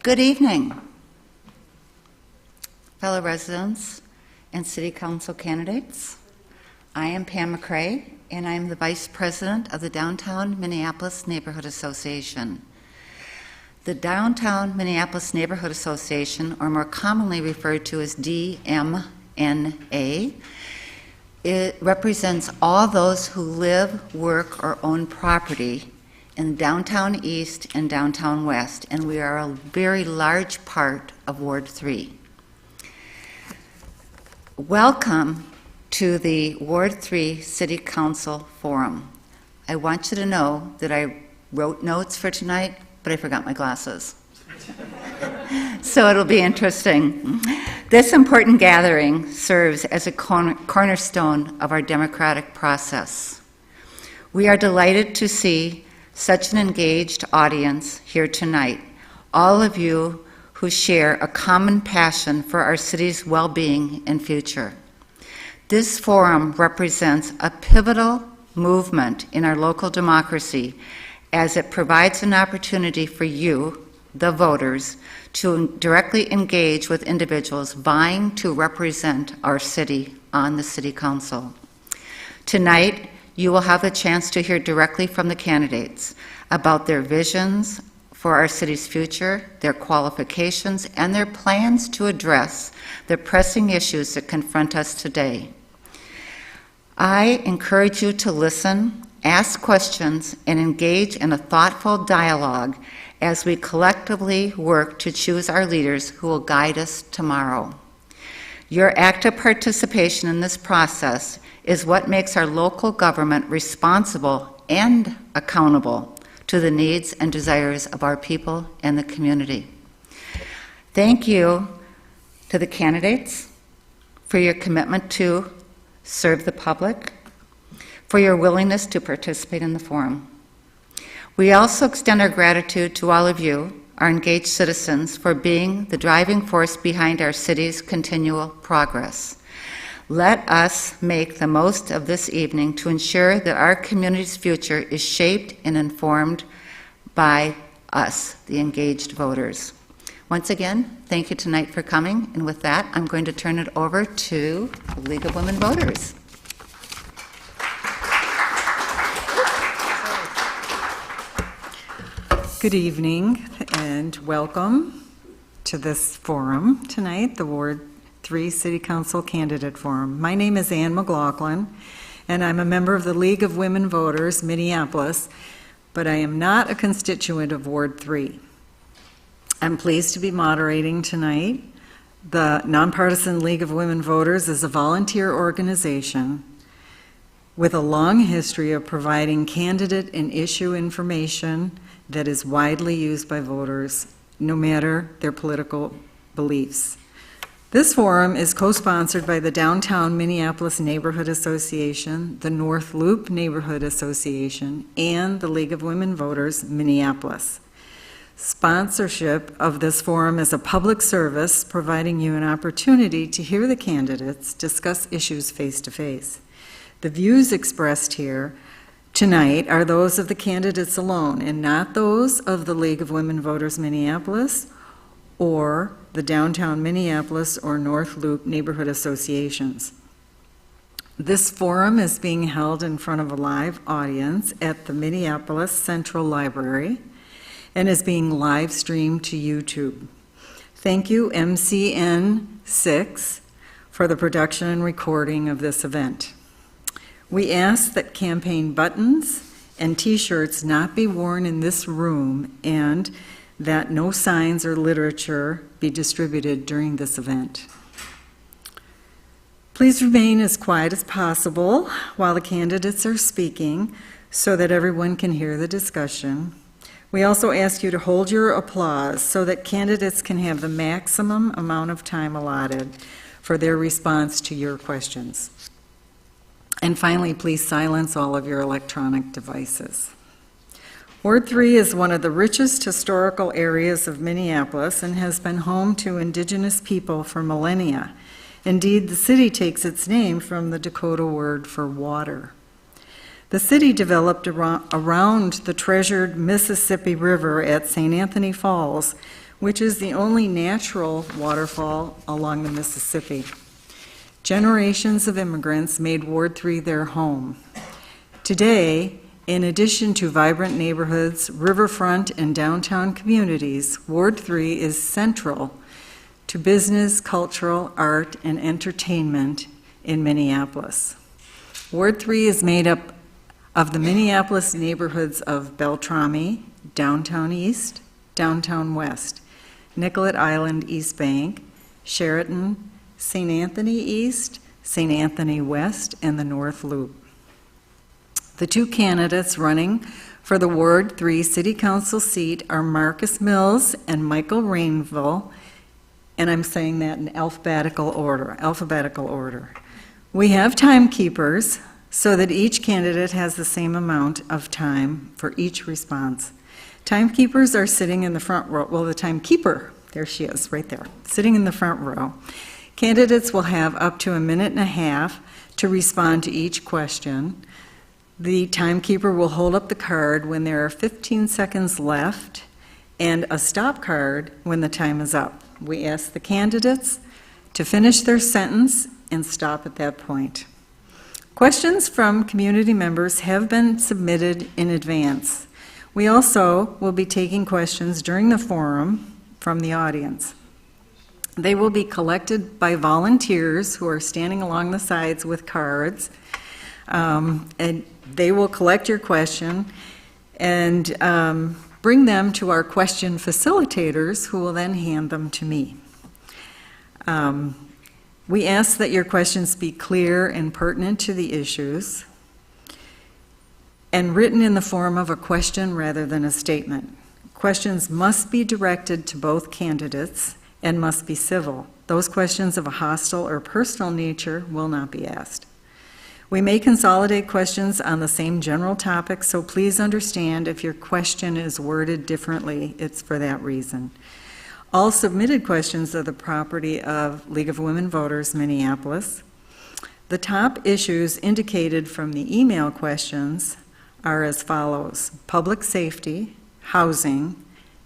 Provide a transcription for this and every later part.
Good evening, fellow residents and City Council candidates. I am Pam McCrae, and I am the Vice President of the Downtown Minneapolis Neighborhood Association. The Downtown Minneapolis Neighborhood Association, or more commonly referred to as DMNA, it represents all those who live, work, or own property in downtown East and downtown West, and we are a very large part of Ward 3. Welcome to the Ward 3 City Council Forum. I want you to know that I wrote notes for tonight, but I forgot my glasses. So it'll be interesting. This important gathering serves as a cornerstone of our democratic process. We are delighted to see such an engaged audience here tonight, all of you who share a common passion for our city's well-being and future. This forum represents a pivotal movement in our local democracy as it provides an opportunity for you, the voters, to directly engage with individuals vying to represent our city on the City Council. Tonight, you will have a chance to hear directly from the candidates about their visions for our city's future, their qualifications, and their plans to address the pressing issues that confront us today. I encourage you to listen, ask questions, and engage in a thoughtful dialogue as we collectively work to choose our leaders who will guide us tomorrow. Your active participation in this process is what makes our local government responsible and accountable to the needs and desires of our people and the community. Thank you to the candidates for your commitment to serve the public, for your willingness to participate in the forum. We also extend our gratitude to all of you, our engaged citizens, for being the driving force behind our city's continual progress. Let us make the most of this evening to ensure that our community's future is shaped and informed by us, the engaged voters. Once again, thank you tonight for coming, and with that, I'm going to turn it over to the League of Women Voters. Good evening and welcome to this forum tonight, the Ward 3 City Council Candidate Forum. My name is McLaughlin, and I'm a member of the League of Women Voters, Minneapolis, but I am not a constituent of Ward 3. I'm pleased to be moderating tonight. The Nonpartisan League of Women Voters is a volunteer organization with a long history of providing candidate and issue information that is widely used by voters, no matter their political beliefs. This forum is co-sponsored by the Downtown Minneapolis Neighborhood Association, the North Loop Neighborhood Association, and the League of Women Voters, Minneapolis. Sponsorship of this forum is a public service, providing you an opportunity to hear the candidates discuss issues face-to-face. The views expressed here tonight are those of the candidates alone and not those of the League of Women Voters Minneapolis or the Downtown Minneapolis or North Loop Neighborhood Associations. This forum is being held in front of a live audience at the Minneapolis Central Library and is being live streamed to YouTube. Thank you, MCN6, for the production and recording of this event. We ask that campaign buttons and t-shirts not be worn in this room and that no signs or literature be distributed during this event. Please remain as quiet as possible while the candidates are speaking so that everyone can hear the discussion. We also ask you to hold your applause so that candidates can have the maximum amount of time allotted for their response to your questions. And finally, please silence all of your electronic devices. Ward 3 is one of the richest historical areas of Minneapolis and has been home to indigenous people for millennia. Indeed, the city takes its name from the Dakota word for water. The city developed around the treasured Mississippi River at St. Anthony Falls, which is the only natural waterfall along the Mississippi. Generations of immigrants made Ward 3 their home. Today, in addition to vibrant neighborhoods, riverfront, and downtown communities, Ward 3 is central to business, cultural, art, and entertainment in Minneapolis. Ward 3 is made up of the Minneapolis neighborhoods of Beltrami, Downtown East, Downtown West, Nicollet Island East Bank, Sheraton, St. Anthony East, St. Anthony West, and the North Loop. The two candidates running for the Ward 3 City Council seat are Marcus Mills and Michael Rainville, and I'm saying that in alphabetical order. We have timekeepers so that each candidate has the same amount of time for each response. Timekeepers are sitting in the front row. Well, the timekeeper, there she is, right there, sitting in the front row. Candidates will have up to 1.5 minutes to respond to each question. The timekeeper will hold up the card when there are 15 seconds left and a stop card when the time is up. We ask the candidates to finish their sentence and stop at that point. Questions from community members have been submitted in advance. We also will be taking questions during the forum from the audience. They will be collected by volunteers who are standing along the sides with cards, and they will collect your question and bring them to our question facilitators, who will then hand them to me. We ask that your questions be clear and pertinent to the issues and written in the form of a question rather than a statement. Questions must be directed to both candidates and must be civil. Those questions of a hostile or personal nature will not be asked. We may consolidate questions on the same general topic, so please understand if your question is worded differently, it's for that reason. All submitted questions are the property of League of Women Voters, Minneapolis. The top issues indicated from the email questions are as follows: public safety, housing,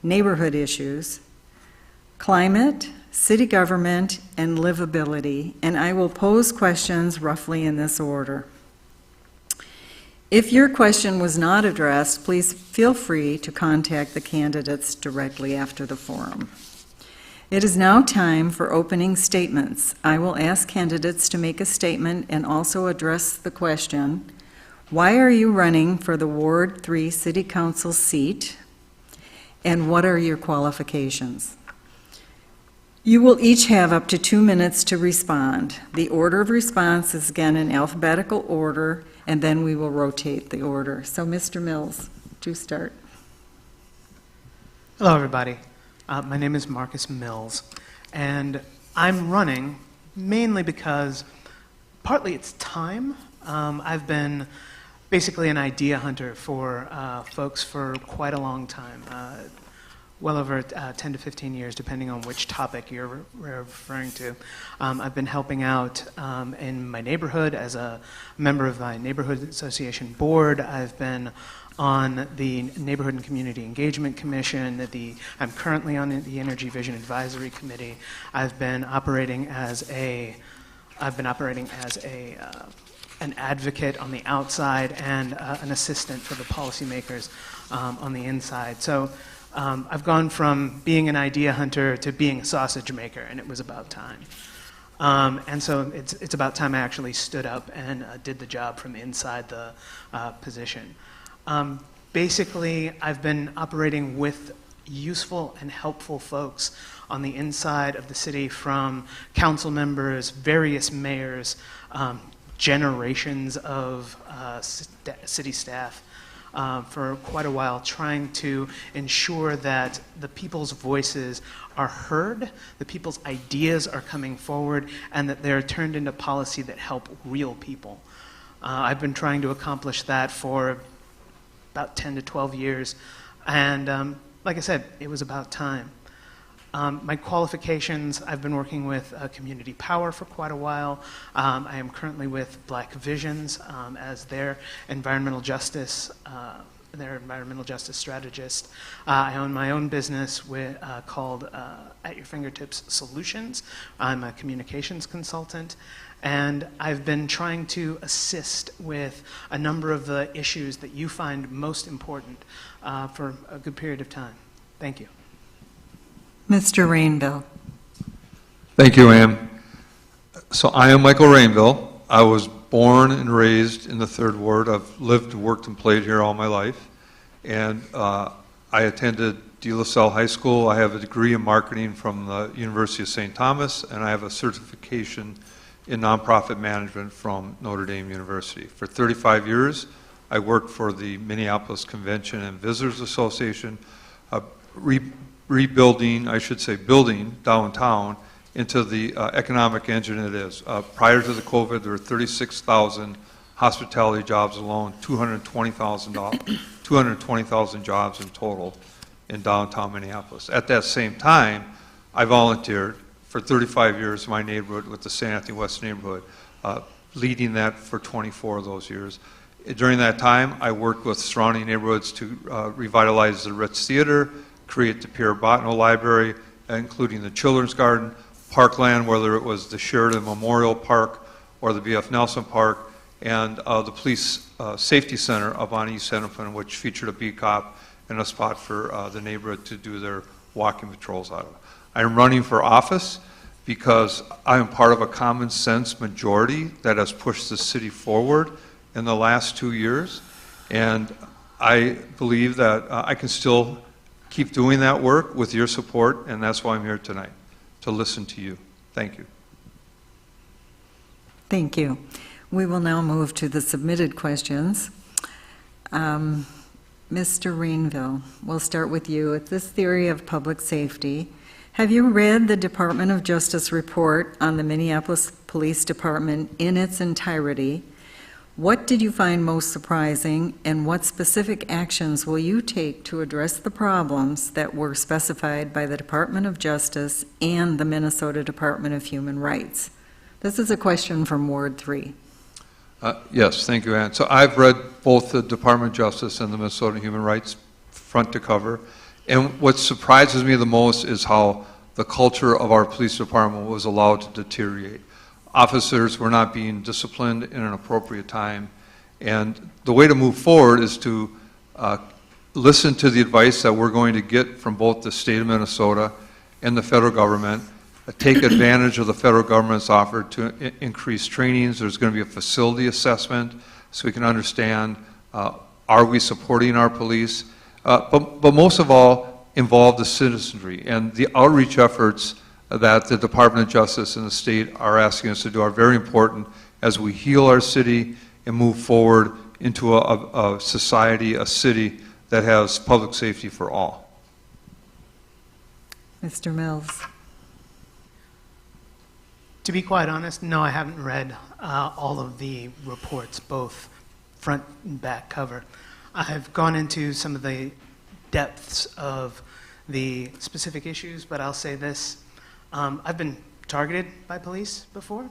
neighborhood issues, climate, city government, and livability, and I will pose questions roughly in this order. If your question was not addressed, please feel free to contact the candidates directly after the forum. It is now time for opening statements. I will ask candidates to make a statement and also address the question, why are you running for the Ward 3 City Council seat, and what are your qualifications? You will each have up to 2 minutes to respond. The order of response is again in alphabetical order, and then we will rotate the order. So, Mr. Mills, do start. Hello, everybody. My name is Marcus Mills, and I'm running mainly because partly it's time. I've been basically an idea hunter for folks for quite a long time. Well over 10 to 15 years, depending on which topic you're referring to. I've been helping out in my neighborhood as a member of my neighborhood association board. I've been on the Neighborhood and Community Engagement Commission. I'm currently on the Energy Vision Advisory Committee. I've been operating as an advocate on the outside and an assistant for the policymakers on the inside. So. I've gone from being an idea hunter to being a sausage maker, and it was about time. And so it's about time I actually stood up and did the job from inside the position. Basically, I've been operating with useful and helpful folks on the inside of the city, from council members, various mayors, generations of city staff, for quite a while, trying to ensure that the people's voices are heard, the people's ideas are coming forward, and that they're turned into policy that help real people. I've been trying to accomplish that for about 10 to 12 years, and like I said, it was about time. My qualifications, I've been working with Community Power for quite a while. I am currently with Black Visions as their environmental justice their environmental justice strategist. I own my own business called At Your Fingertips Solutions. I'm a communications consultant, and I've been trying to assist with a number of the issues that you find most important for a good period of time. Thank you. Mr. Rainville. Thank you, Ann. So I am Michael Rainville. I was born and raised in the Third Ward. I've lived, worked, and played here all my life. And I attended De La Salle High School. I have a degree in marketing from the University of St. Thomas, and I have a certification in nonprofit management from Notre Dame University. For 35 years, I worked for the Minneapolis Convention and Visitors Association, rebuilding, I should say building downtown into the economic engine it is. Prior to the COVID, there were 36,000 hospitality jobs alone, 220,000 jobs in total in downtown Minneapolis. At that same time, I volunteered for 35 years in my neighborhood with the St. Anthony West neighborhood, leading that for 24 of those years. During that time, I worked with surrounding neighborhoods to revitalize the Ritz Theater, create the Pierre Bottineau Library, including the Children's Garden, Parkland, whether it was the Sheridan Memorial Park or the B.F. Nelson Park, and the Police Safety Center up on East Hennepin, which featured a bee cop and a spot for the neighborhood to do their walking patrols out of. I am running for office because I am part of a common sense majority that has pushed the city forward in the last 2 years, and I believe that I can still keep doing that work with your support, and that's why I'm here tonight, to listen to you. Thank you. Thank you. We will now move to the submitted questions. Mr. Rainville, we'll start with you. At this theory of public safety, have you read the Department of Justice report on the Minneapolis Police Department in its entirety? What did you find most surprising, and what specific actions will you take to address the problems that were specified by the Department of Justice and the Minnesota Department of Human Rights? This is a question from Ward 3. Yes, thank you, Ann. So I've read both the Department of Justice and the Minnesota Human Rights front to cover, and what surprises me the most is how the culture of our police department was allowed to deteriorate. Officers were not being disciplined in an appropriate time, and the way to move forward is to listen to the advice that we're going to get from both the state of Minnesota and the federal government, take advantage of the federal government's offer to increase trainings. There's going to be a facility assessment so we can understand, are we supporting our police? But most of all, involve the citizenry, and the outreach efforts that the Department of Justice and the state are asking us to do are very important as we heal our city and move forward into a society, a city that has public safety for all. Mr. Mills. To be quite honest, no, I haven't read all of the reports, both front and back cover. I've gone into some of the depths of the specific issues, but I'll say this. I've been targeted by police before.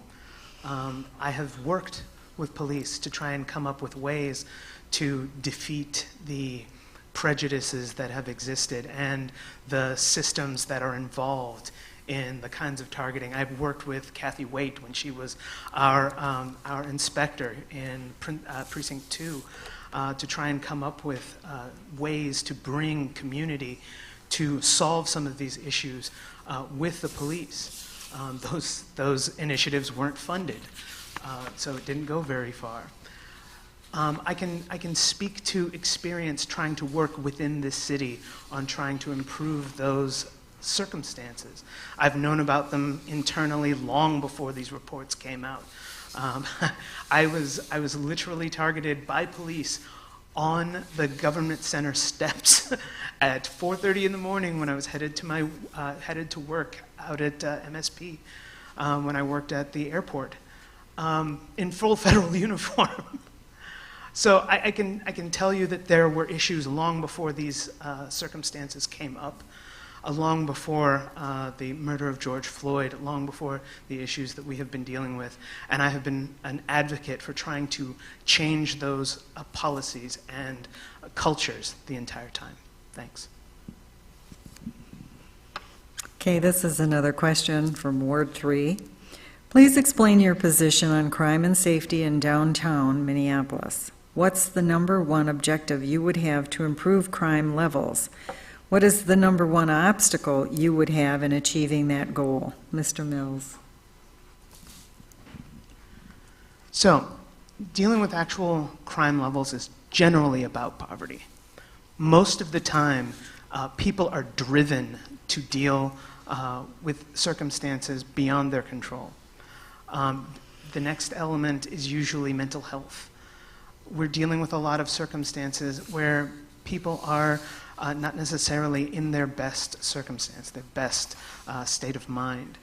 I have worked with police to try and come up with ways to defeat the prejudices that have existed and the systems that are involved in the kinds of targeting. I've worked with Kathy Waite when she was our inspector in Precinct 2 to try and come up with ways to bring community to solve some of these issues with the police. Those initiatives weren't funded, so it didn't go very far. I can speak to experience trying to work within this city on trying to improve those circumstances. I've known about them internally long before these reports came out. I was literally targeted by police on the government center steps at 4:30 in the morning when I was headed to work out at MSP when I worked at the airport in full federal uniform. So I can tell you that there were issues long before these circumstances came up. long before the murder of George Floyd, long before the issues that we have been dealing with. And I have been an advocate for trying to change those policies and cultures the entire time. Thanks. Okay, this is another question from Ward 3. Please explain your position on crime and safety in downtown Minneapolis. What's the number one objective you would have to improve crime levels? What is the number one obstacle you would have in achieving that goal? Mr. Mills. So, dealing with actual crime levels is generally about poverty. Most of the time, people are driven to deal with circumstances beyond their control. The next element is usually mental health. We're dealing with a lot of circumstances where people are not necessarily in their best circumstance, their best state of mind.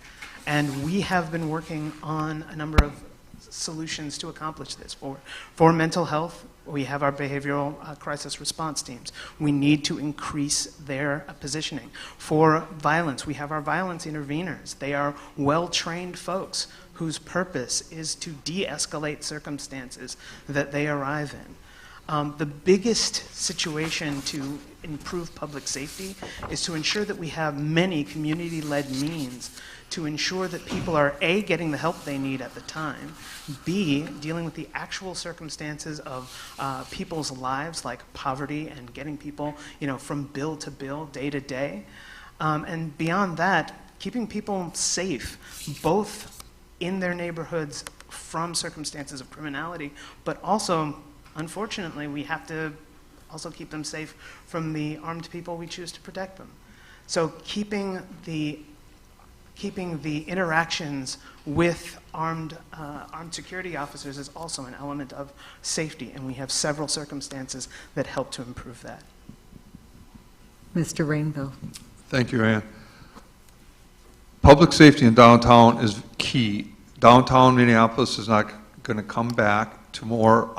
And we have been working on a number of solutions to accomplish this. For mental health, we have our behavioral crisis response teams. We need to increase their positioning. For violence, we have our violence interveners. They are well-trained folks whose purpose is to de-escalate circumstances that they arrive in. The biggest situation to improve public safety is to ensure that we have many community-led means to ensure that people are A, getting the help they need at the time, B, dealing with the actual circumstances of people's lives, like poverty and getting people, from bill to bill, day to day, and beyond that, keeping people safe, both in their neighborhoods from circumstances of criminality, but also, unfortunately, we have to also keep them safe from the armed people we choose to protect them. So keeping the interactions with armed security officers is also an element of safety, and we have several circumstances that help to improve that. Mr. Rainville. Thank you, Ann. Public safety in downtown is key. Downtown Minneapolis is not going to come back to more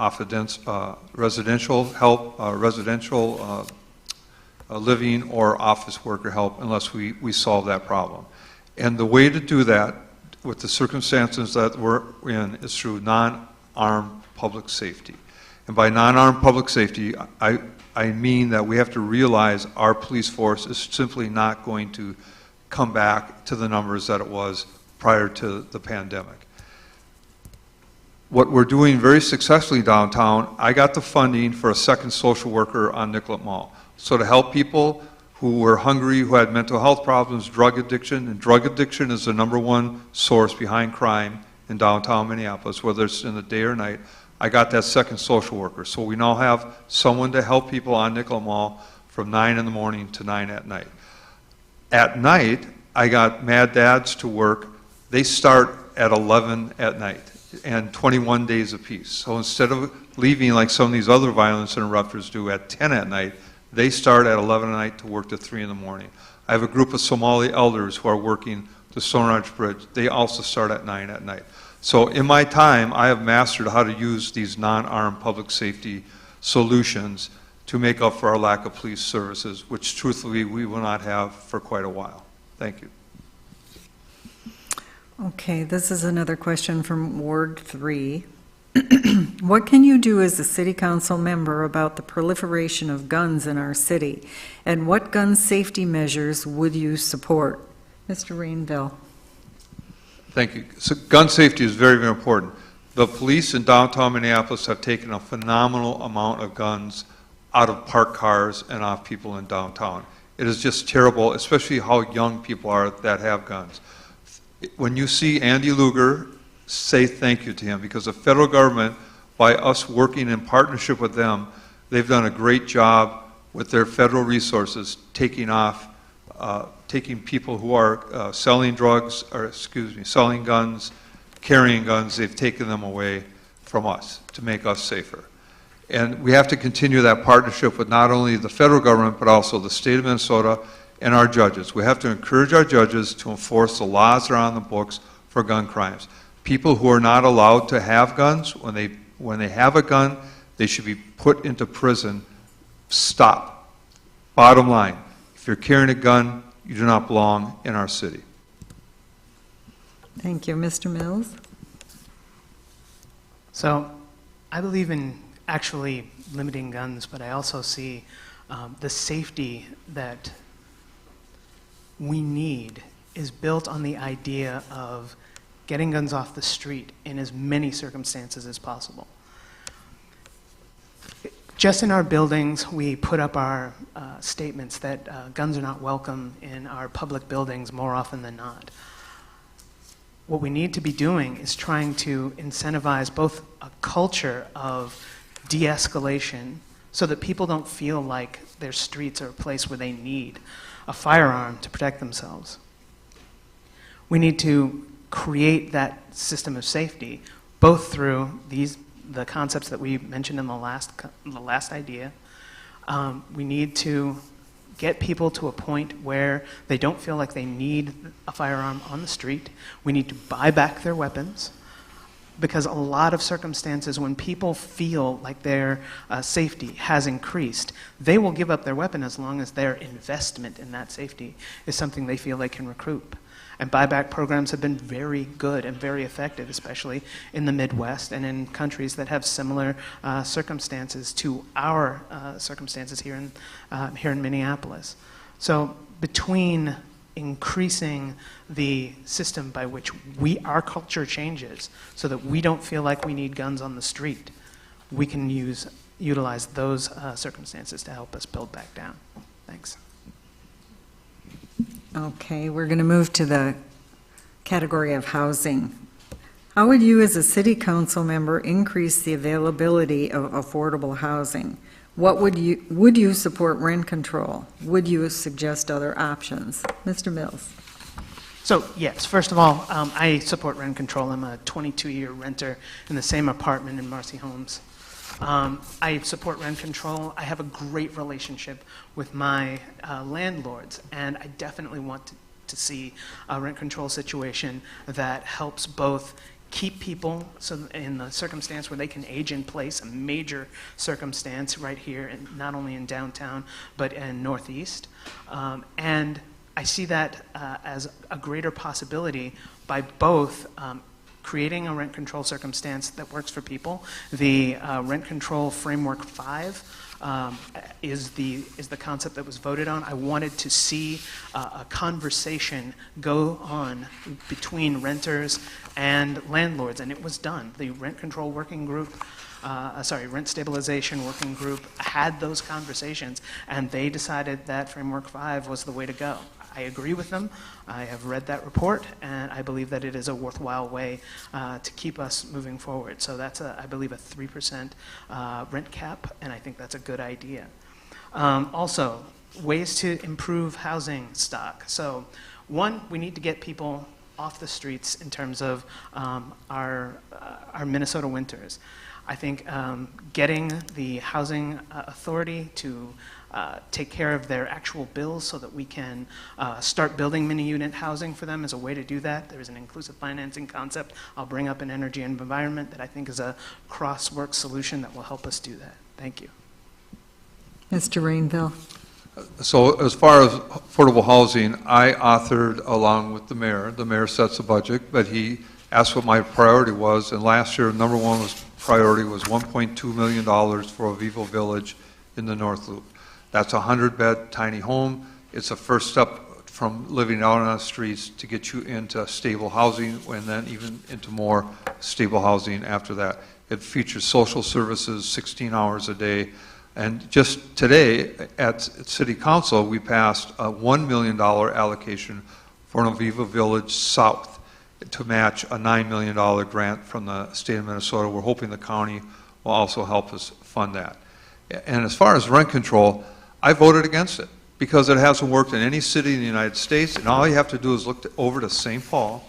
residential help, residential living or office worker help unless we solve that problem. And the way to do that with the circumstances that we're in is through non-armed public safety. And by non-armed public safety, I mean that we have to realize our police force is simply not going to come back to the numbers that it was prior to the pandemic. What we're doing very successfully downtown, I got the funding for a second social worker on Nicollet Mall. So to help people who were hungry, who had mental health problems, drug addiction, and drug addiction is the #1 source behind crime in downtown Minneapolis, whether it's in the day or night, I got that second social worker. So we now have someone to help people on Nicollet Mall from 9 in the morning to 9 at night. At night, I got Mad Dads to work. They start at 11 at night and 21 days apiece. So instead of leaving like some of these other violence interrupters do at 10 at night, they start at 11 at night to work to 3 in the morning. I have a group of Somali elders who are working the Stone Ridge Bridge. They also start at 9 at night. So in my time, I have mastered how to use these non-armed public safety solutions to make up for our lack of police services, which truthfully we will not have for quite a while. Thank you. Okay, this is another question from Ward 3. What can you do as a city council member about the proliferation of guns in our city? And what gun safety measures would you support? Mr. Rainville. Thank you. So gun safety is very, very important. The police in downtown Minneapolis have taken a phenomenal amount of guns out of parked cars and off people in downtown. It is just terrible, especially how young people are that have guns. When you see Andy Luger, say thank you to him, because the federal government, by us working in partnership with them, they've done a great job with their federal resources taking people who are selling drugs, or selling guns, carrying guns, they've taken them away from us to make us safer. And we have to continue that partnership with not only the federal government, but also the state of Minnesota and our judges. We have to encourage our judges to enforce the laws that are on the books for gun crimes. People who are not allowed to have guns, when they have a gun, they should be put into prison. Stop. Bottom line, if you're carrying a gun, you do not belong in our city. Thank you. Mr. Mills? So I believe in actually limiting guns, but I also see the safety that we need is built on the idea of getting guns off the street in as many circumstances as possible. Just in our buildings, we put up our statements that guns are not welcome in our public buildings more often than not. What we need to be doing is trying to incentivize both a culture of de-escalation so that people don't feel like their streets are a place where they need a firearm to protect themselves. We need to create that system of safety both through the concepts that we mentioned in the last idea. We need to get people to a point where they don't feel like they need a firearm on the street. We need to buy back their weapons, because a lot of circumstances when people feel like their safety has increased, they will give up their weapon as long as their investment in that safety is something they feel they can recoup. And buyback programs have been very good and very effective, especially in the Midwest and in countries that have similar circumstances to our circumstances here in Minneapolis. So between increasing the system by which our culture changes so that we don't feel like we need guns on the street, we can utilize those circumstances to help us build back down. Thanks. Okay, we're going to move to the category of housing. How would you, as a city council member, increase the availability of affordable housing? Would you support rent control? Would you suggest other options? Mr. Mills? So yes, first of all, I support rent control. I'm a 22-year renter in the same apartment in Marcy Homes. I support rent control. I have a great relationship with my landlords, and I definitely want to see a rent control situation that helps both keep people in the circumstance where they can age in place, a major circumstance right here, not only in downtown, but in Northeast. And I see that as a greater possibility by both creating a rent control circumstance that works for people. The Rent Control Framework 5 is the concept that was voted on. I wanted to see a conversation go on between renters and landlords, and it was done. The Rent Control Working Group, Rent Stabilization Working Group had those conversations, and they decided that Framework 5 was the way to go. I agree with them. I have read that report, and I believe that it is a worthwhile way to keep us moving forward. So that's, I believe, a 3% rent cap, and I think that's a good idea. Also, ways to improve housing stock. So one, we need to get people off the streets in terms of our Minnesota winters. I think getting the housing authority to take care of their actual bills so that we can start building mini-unit housing for them is a way to do that. There's an inclusive financing concept I'll bring up in energy and environment that I think is a cross-work solution that will help us do that. Thank you. Mr. Rainville? So as far as affordable housing, I authored along with the mayor. The mayor sets the budget, but he asked what my priority was, and last year, number one priority was $1.2 million for Avivo Village in the North Loop. That's a 100-bed tiny home. It's a first step from living out on the streets to get you into stable housing and then even into more stable housing after that. It features social services 16 hours a day. And just today at City Council, we passed a $1 million allocation for an Avivo Village South to match a $9 million grant from the state of Minnesota. We're hoping the county will also help us fund that. And as far as rent control, I voted against it because it hasn't worked in any city in the United States, and all you have to do is look over to St. Paul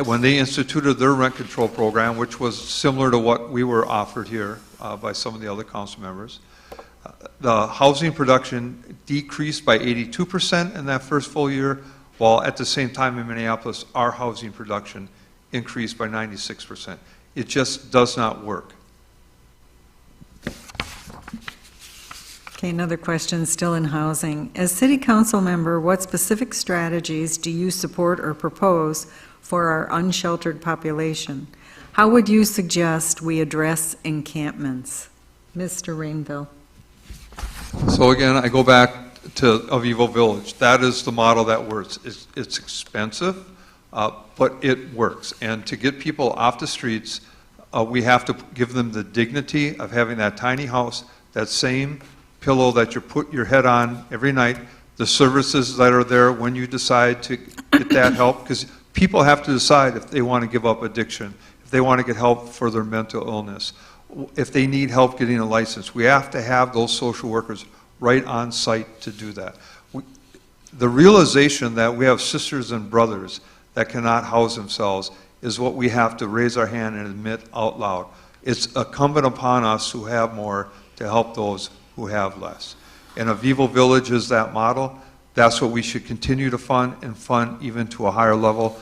when they instituted their rent control program, which was similar to what we were offered here by some of the other council members. The housing production decreased by 82% in that first full year, while at the same time in Minneapolis, our housing production increased by 96%. It just does not work. Okay, another question still in housing. As city council member, what specific strategies do you support or propose for our unsheltered population? How would you suggest we address encampments? Mr. Rainville. So again, I go back to Avivo Village. That is the model that works. It's expensive, but it works. And to get people off the streets, we have to give them the dignity of having that tiny house, that same pillow that you put your head on every night, the services that are there when you decide to get that help, because people have to decide if they want to give up addiction, if they want to get help for their mental illness, if they need help getting a license. We have to have those social workers right on site to do that. The realization that we have sisters and brothers that cannot house themselves is what we have to raise our hand and admit out loud. It's incumbent upon us who have more to help those who have less. And Avivo Village is that model. That's what we should continue to fund and fund even to a higher level.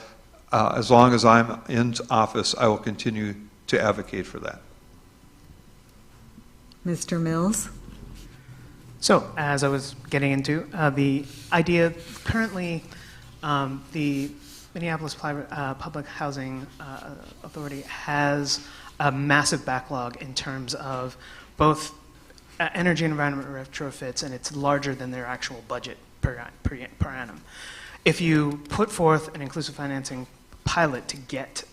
As long as I'm in office, I will continue to advocate for that. Mr. Mills? So, as I was getting into, the idea currently, the Minneapolis Public Housing Authority has a massive backlog in terms of both energy and environment retrofits, and it's larger than their actual budget per annum. If you put forth an inclusive financing pilot to get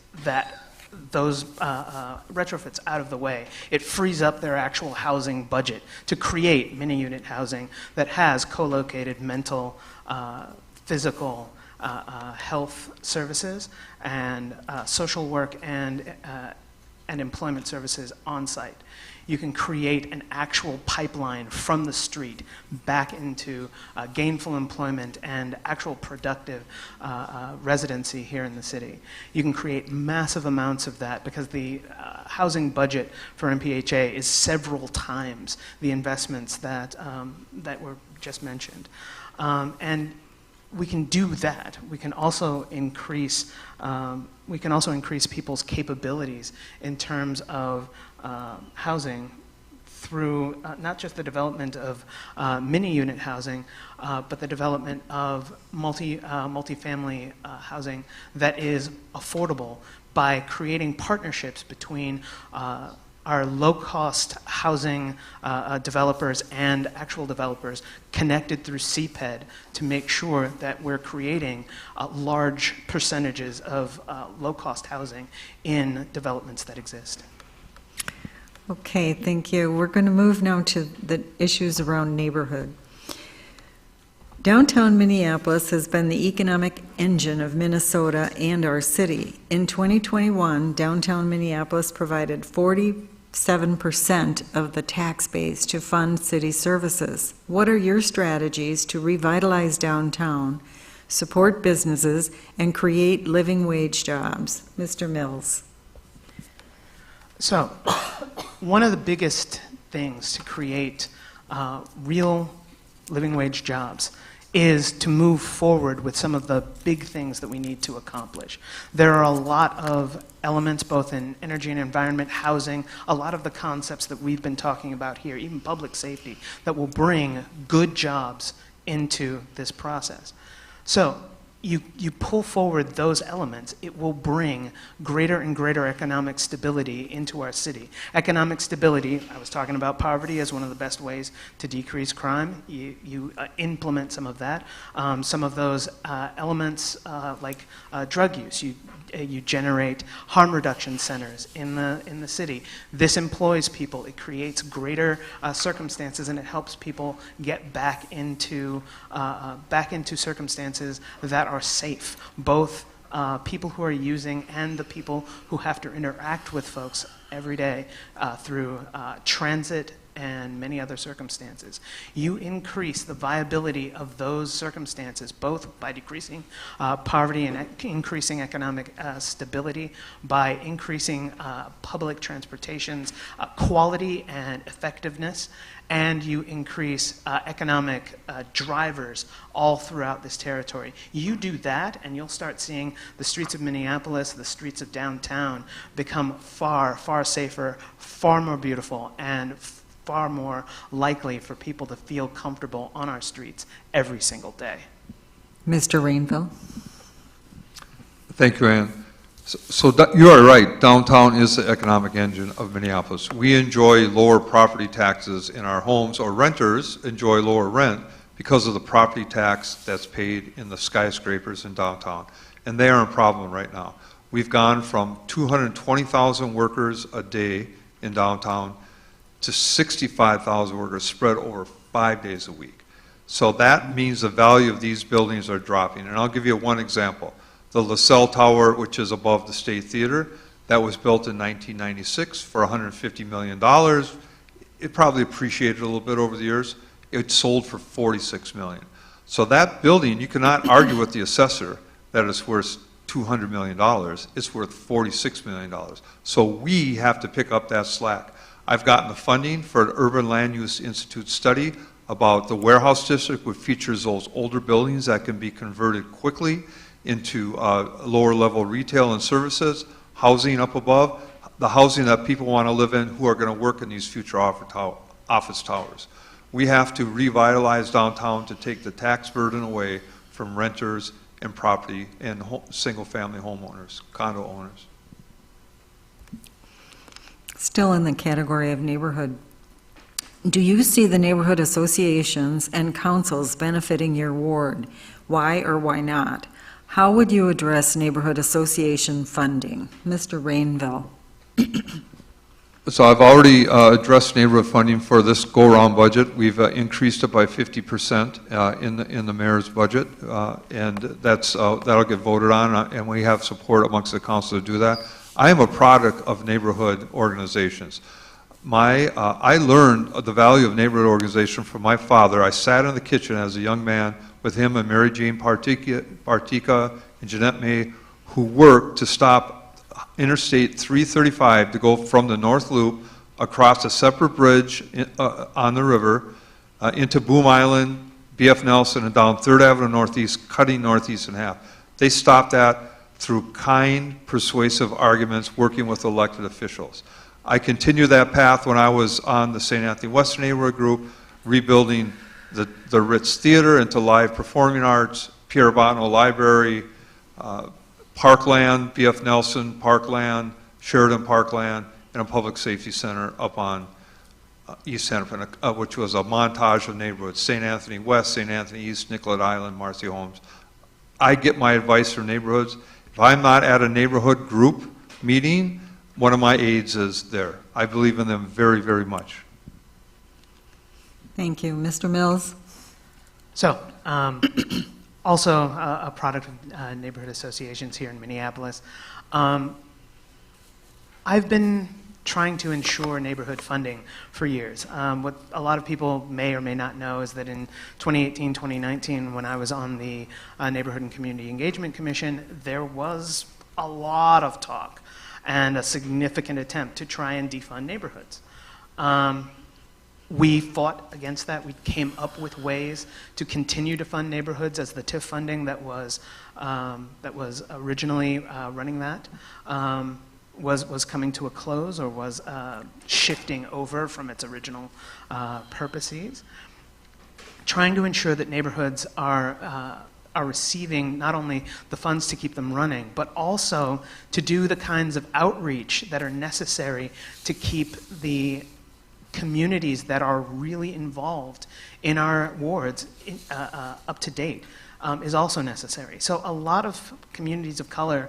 those retrofits out of the way, it frees up their actual housing budget to create mini-unit housing that has co-located mental, physical, health services and social work and employment services on site. You can create an actual pipeline from the street back into gainful employment and actual productive residency here in the city. You can create massive amounts of that because the housing budget for MPHA is several times the investments that were just mentioned. And we can do that. We can also increase people's capabilities in terms of housing through not just the development of mini-unit housing, but the development of multifamily housing that is affordable by creating partnerships between our low-cost housing developers and actual developers connected through CPED to make sure that we're creating large percentages of low-cost housing in developments that exist. Okay, thank you. We're going to move now to the issues around neighborhood. Downtown Minneapolis has been the economic engine of Minnesota and our city. In 2021, downtown Minneapolis provided 47% of the tax base to fund city services. What are your strategies to revitalize downtown, support businesses, and create living wage jobs? Mr. Mills. So, one of the biggest things to create real living wage jobs is to move forward with some of the big things that we need to accomplish. There are a lot of elements, both in energy and environment, housing, a lot of the concepts that we've been talking about here, even public safety, that will bring good jobs into this process. So, you pull forward those elements, it will bring greater and greater economic stability into our city. Economic stability, I was talking about poverty as one of the best ways to decrease crime. You implement some of that. Some of those elements, like drug use, you generate harm reduction centers in the city. This employs people. It creates greater circumstances, and it helps people get back into circumstances that are safe, both people who are using and the people who have to interact with folks every day through transit and many other circumstances. You increase the viability of those circumstances, both by decreasing poverty and increasing economic stability, by increasing public transportation's quality and effectiveness, and you increase economic drivers all throughout this territory. You do that, and you'll start seeing the streets of Minneapolis, the streets of downtown become far, far safer, far more beautiful, and far more likely for people to feel comfortable on our streets every single day. Mr. Rainville? Thank you, Ann. You are right. Downtown is the economic engine of Minneapolis. We enjoy lower property taxes in our homes, or renters enjoy lower rent because of the property tax that's paid in the skyscrapers in downtown. And they are a problem right now. We've gone from 220,000 workers a day in downtown to 65,000 workers spread over 5 days a week. So that means the value of these buildings are dropping. And I'll give you one example. The LaSalle Tower, which is above the State Theater, that was built in 1996 for $150 million. It probably appreciated a little bit over the years. It sold for $46 million. So that building, you cannot argue with the assessor that it's worth $200 million. It's worth $46 million. So we have to pick up that slack. I've gotten the funding for an Urban Land Use Institute study about the warehouse district, which features those older buildings that can be converted quickly into lower level retail and services, housing up above, the housing that people want to live in who are going to work in these future office towers. We have to revitalize downtown to take the tax burden away from renters and property and single family homeowners, condo owners. Still in the category of neighborhood, do you see the neighborhood associations and councils benefiting your ward? Why or why not? How would you address neighborhood association funding? Mr. Rainville. So I've already addressed neighborhood funding for this go-around budget. We've increased it by 50% in the mayor's budget, and that'll get voted on, and we have support amongst the council to do that. I am a product of neighborhood organizations. I learned the value of neighborhood organization from my father. I sat in the kitchen as a young man with him and Mary Jane Partika and Jeanette May, who worked to stop Interstate 335 to go from the North Loop across a separate bridge on the river into Boom Island, B.F. Nelson, and down 3rd Avenue Northeast, cutting Northeast in half. They stopped that through kind, persuasive arguments, working with elected officials. I continued that path when I was on the St. Anthony Western Neighborhood Group, rebuilding the Ritz Theater into live performing arts, Pierre Botno Library, Parkland, B.F. Nelson, Parkland, Sheridan Parkland, and a public safety center up on East Hennepin, which was a montage of neighborhoods, St. Anthony West, St. Anthony East, Nicollet Island, Marcy Holmes. I get my advice from neighborhoods. If I'm not at a neighborhood group meeting, one of my aides is there. I believe in them very, very much. Thank you. Mr. Mills? So, also a product of neighborhood associations here in Minneapolis. I've been trying to ensure neighborhood funding for years. What a lot of people may or may not know is that in 2018, 2019, when I was on the Neighborhood and Community Engagement Commission, there was a lot of talk and a significant attempt to try and defund neighborhoods. We fought against that. We came up with ways to continue to fund neighborhoods as the TIF funding that was originally running that was coming to a close, or was shifting over from its original purposes. Trying to ensure that neighborhoods are receiving not only the funds to keep them running, but also to do the kinds of outreach that are necessary to keep the communities that are really involved in our wards up to date is also necessary. So a lot of communities of color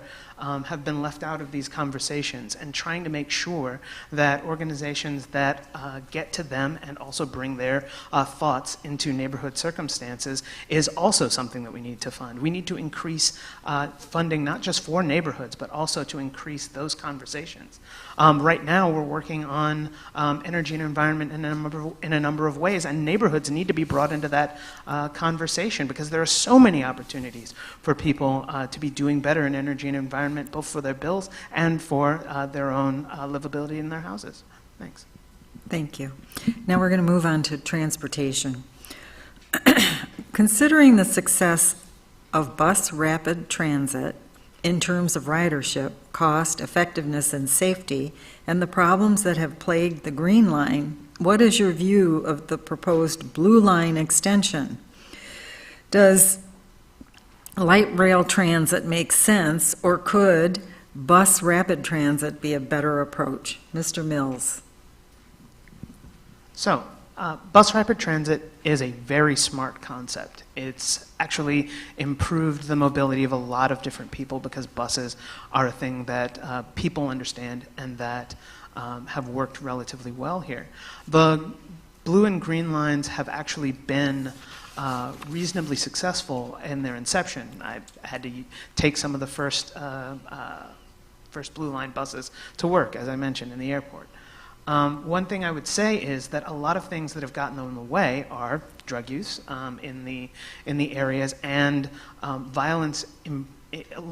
have been left out of these conversations, and trying to make sure that organizations that get to them and also bring their thoughts into neighborhood circumstances is also something that we need to fund. We need to increase funding not just for neighborhoods, but also to increase those conversations. Right now, we're working on energy and environment in a number of ways, and neighborhoods need to be brought into that conversation, because there are so many opportunities for people to be doing better in energy and environment, both for their bills and for their own livability in their houses. Thanks. Thank you. Now we're going to move on to transportation. Considering the success of bus rapid transit in terms of ridership, cost, effectiveness, and safety, and the problems that have plagued the Green Line, what is your view of the proposed Blue Line extension? Does light rail transit make sense, or could bus rapid transit be a better approach? Mr. Mills. So, bus rapid transit is a very smart concept. It's actually improved the mobility of a lot of different people because buses are a thing that people understand and that have worked relatively well here. The blue and green lines have actually been reasonably successful in their inception. I had to take some of the first blue line buses to work, as I mentioned, in the airport. One thing I would say is that a lot of things that have gotten in the way are drug use in the areas and violence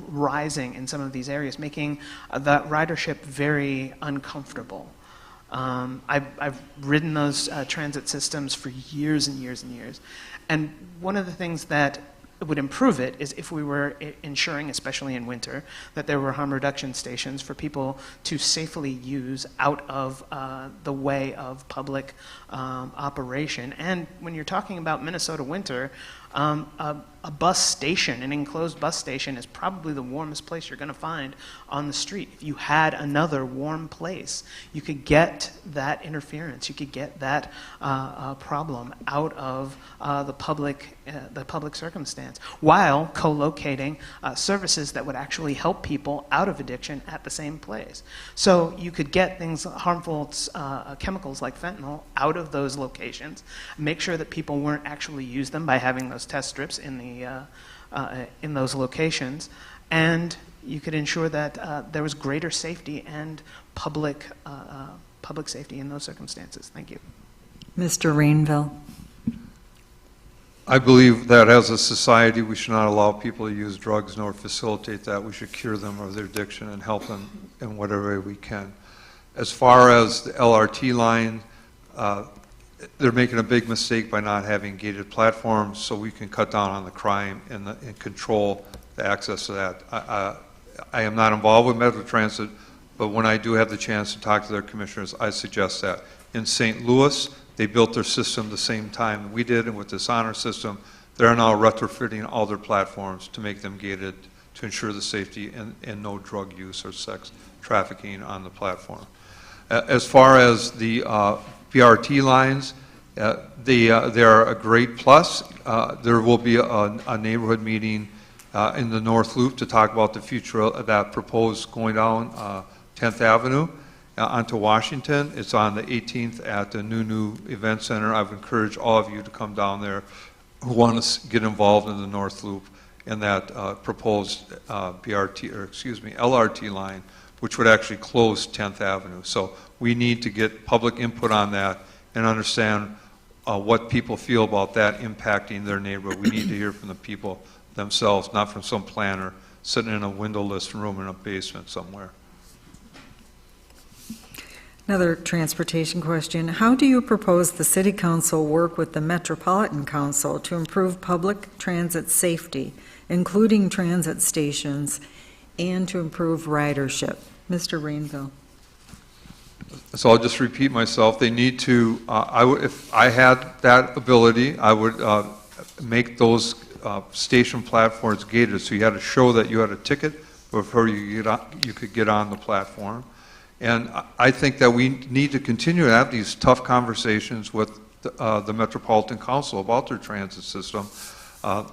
rising in some of these areas, making that ridership very uncomfortable. I've ridden those transit systems for years and years and years. And one of the things that would improve it is if we were ensuring, especially in winter, that there were harm reduction stations for people to safely use out of the way of public operation. And when you're talking about Minnesota winter, a bus station, an enclosed bus station, is probably the warmest place you're going to find on the street. If you had another warm place, you could get that interference, you could get that problem out of the public circumstance, while co-locating services that would actually help people out of addiction at the same place. So you could get things, harmful chemicals like fentanyl, out of those locations, make sure that people weren't actually use them by having those test strips in those locations, and you could ensure that there was greater safety and public safety in those circumstances. Thank you. Mr. Rainville. I believe that as a society, we should not allow people to use drugs nor facilitate that. We should cure them of their addiction and help them in whatever way we can. As far as the LRT line, they're making a big mistake by not having gated platforms so we can cut down on the crime and control the access to that. I am not involved with Metro Transit, but when I do have the chance to talk to their commissioners, I suggest that. In St. Louis, they built their system the same time we did, and with this honor system, they're now retrofitting all their platforms to make them gated to ensure the safety and no drug use or sex trafficking on the platform. As far as the BRT lines, they are a great plus. There will be a neighborhood meeting in the North Loop to talk about the future of that proposed going down 10th Avenue onto Washington. It's on the 18th at the New Event Center. I would encourage all of you to come down there who want to get involved in the North Loop and that proposed LRT line, which would actually close 10th Avenue. So we need to get public input on that and understand what people feel about that impacting their neighborhood. We need to hear from the people themselves, not from some planner sitting in a windowless room in a basement somewhere. Another transportation question. How do you propose the City Council work with the Metropolitan Council to improve public transit safety, including transit stations, and to improve ridership? Mr. Rainville. So I'll just repeat myself. They need to, if I had that ability, I would make those station platforms gated, so you had to show that you had a ticket before you could get on the platform. And I think that we need to continue to have these tough conversations with the Metropolitan Council about their transit system.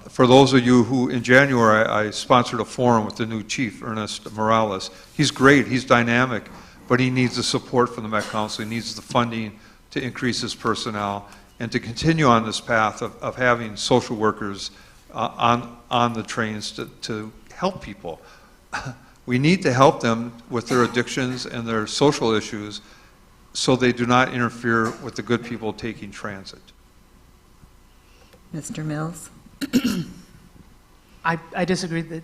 For those of you who, in January, I sponsored a forum with the new chief, Ernest Morales. He's great, he's dynamic, but he needs the support from the Met Council. He needs the funding to increase his personnel and to continue on this path of having social workers on the trains to help people. We need to help them with their addictions and their social issues so they do not interfere with the good people taking transit. Mr. Mills? I disagree that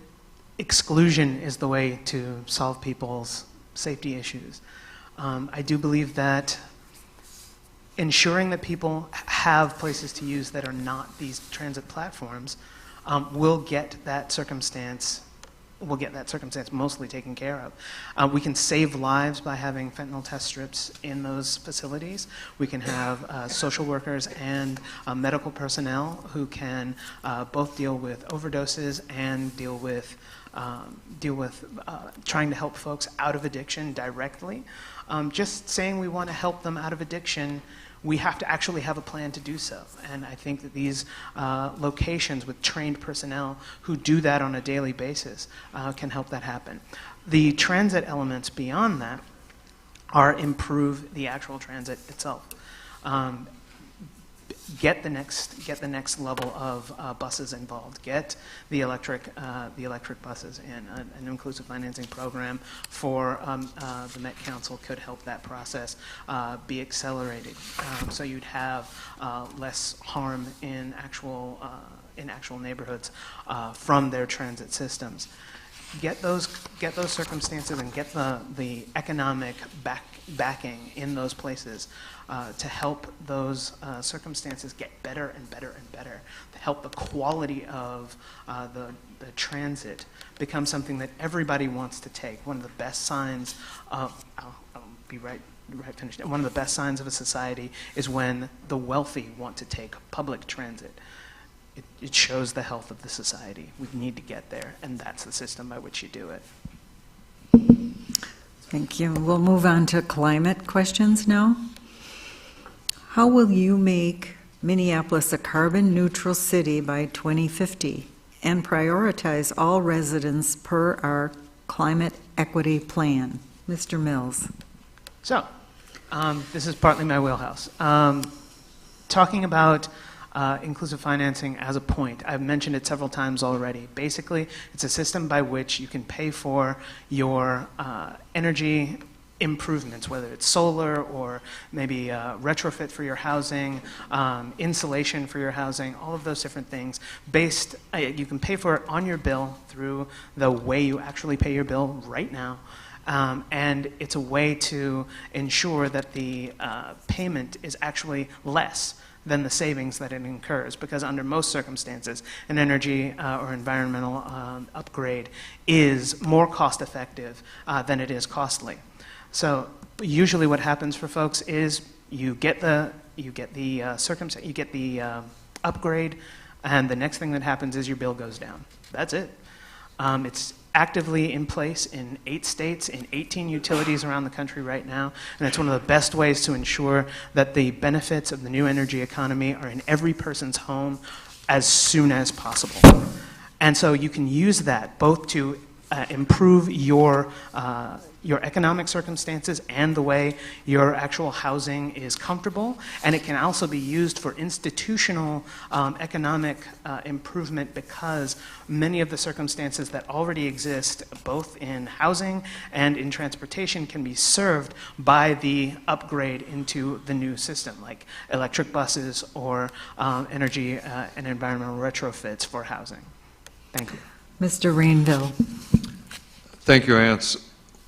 exclusion is the way to solve people's safety issues. I do believe that ensuring that people have places to use that are not these transit platforms will get that circumstance that circumstance mostly taken care of. We can save lives by having fentanyl test strips in those facilities. We can have social workers and medical personnel who can both deal with overdoses and deal with trying to help folks out of addiction directly. Just saying we want to help them out of addiction, we have to actually have a plan to do so. And I think that these locations with trained personnel who do that on a daily basis can help that happen. The transit elements beyond that are improve the actual transit itself. Get the next level of buses involved. Get the electric buses in. An inclusive financing program for the Met Council could help that process be accelerated. So you'd have less harm in actual neighborhoods from their transit systems. Get those circumstances and get the economic backing in those places to help those circumstances get better and better and better, to help the quality of the transit become something that everybody wants to take. One of the best signs of, I'll be right finished. One of the best signs of a society is when the wealthy want to take public transit. It shows the health of the society. We need to get there, and that's the system by which you do it. Thank you. We'll move on to climate questions now. How will you make Minneapolis a carbon-neutral city by 2050 and prioritize all residents per our climate equity plan? Mr. Mills. So, this is partly my wheelhouse. Talking about inclusive financing as a point. I've mentioned it several times already. Basically, it's a system by which you can pay for your energy improvements, whether it's solar or maybe retrofit for your housing, insulation for your housing, all of those different things. You can pay for it on your bill through the way you actually pay your bill right now. And it's a way to ensure that the payment is actually less than the savings that it incurs, because under most circumstances, an energy or environmental upgrade is more cost effective than it is costly. So usually what happens for folks is you get the upgrade, and the next thing that happens is your bill goes down. That's it. It's actively in place in 8 states, in 18 utilities around the country right now, and it's one of the best ways to ensure that the benefits of the new energy economy are in every person's home as soon as possible. And so you can use that both to improve your economic circumstances and the way your actual housing is comfortable, and it can also be used for institutional economic improvement, because many of the circumstances that already exist both in housing and in transportation can be served by the upgrade into the new system, like electric buses or energy and environmental retrofits for housing. Thank you. Mr. Rainville. Thank you, Ance.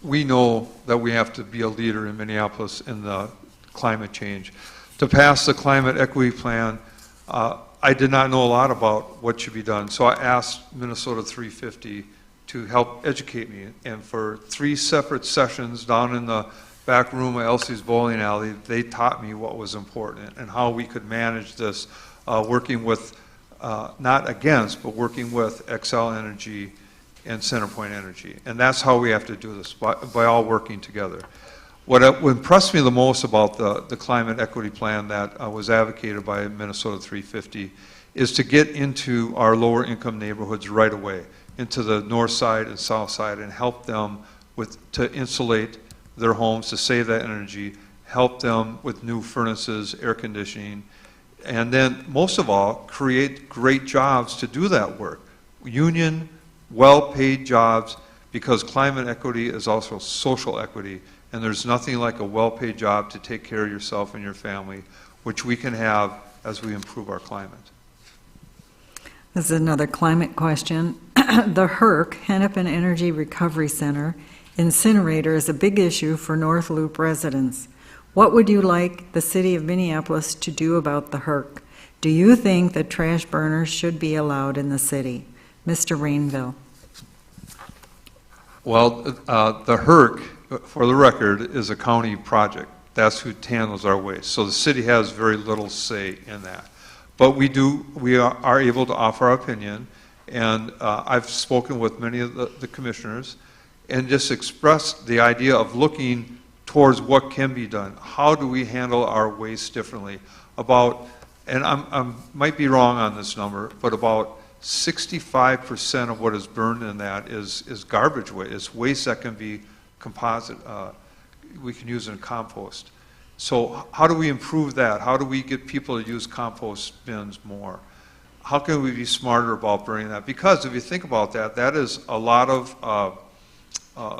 We know that we have to be a leader in Minneapolis in the climate change. To pass the climate equity plan, I did not know a lot about what should be done, so I asked Minnesota 350 to help educate me. And for 3 separate sessions down in the back room of Elsie's Bowling Alley, they taught me what was important and how we could manage this, working with, not against, but working with Xcel Energy and Centerpoint Energy. And that's how we have to do this, by all working together. What impressed me the most about the climate equity plan that was advocated by Minnesota 350 is to get into our lower income neighborhoods right away, into the north side and south side, and help them to insulate their homes, to save that energy, help them with new furnaces, air conditioning, and then most of all, create great jobs to do that work. Union, well-paid jobs, because climate equity is also social equity, and there's nothing like a well-paid job to take care of yourself and your family, which we can have as we improve our climate. This is another climate question. The Herc, Hennepin Energy Recovery Center, incinerator is a big issue for North Loop residents. What would you like the city of Minneapolis to do about the Herc? Do you think that trash burners should be allowed in the city? Mr. Rainville. Well, the Herc, for the record, is a county project. That's who handles our waste. So the city has very little say in that. But we are able to offer our opinion, and I've spoken with many of the commissioners and just expressed the idea of looking towards what can be done. How do we handle our waste differently? And I might be wrong on this number, but about 65% of what is burned in that is garbage waste. It's waste that can be composite. We can use in compost. So how do we improve that? How do we get people to use compost bins more? How can we be smarter about burning that? Because if you think about that, that is a lot of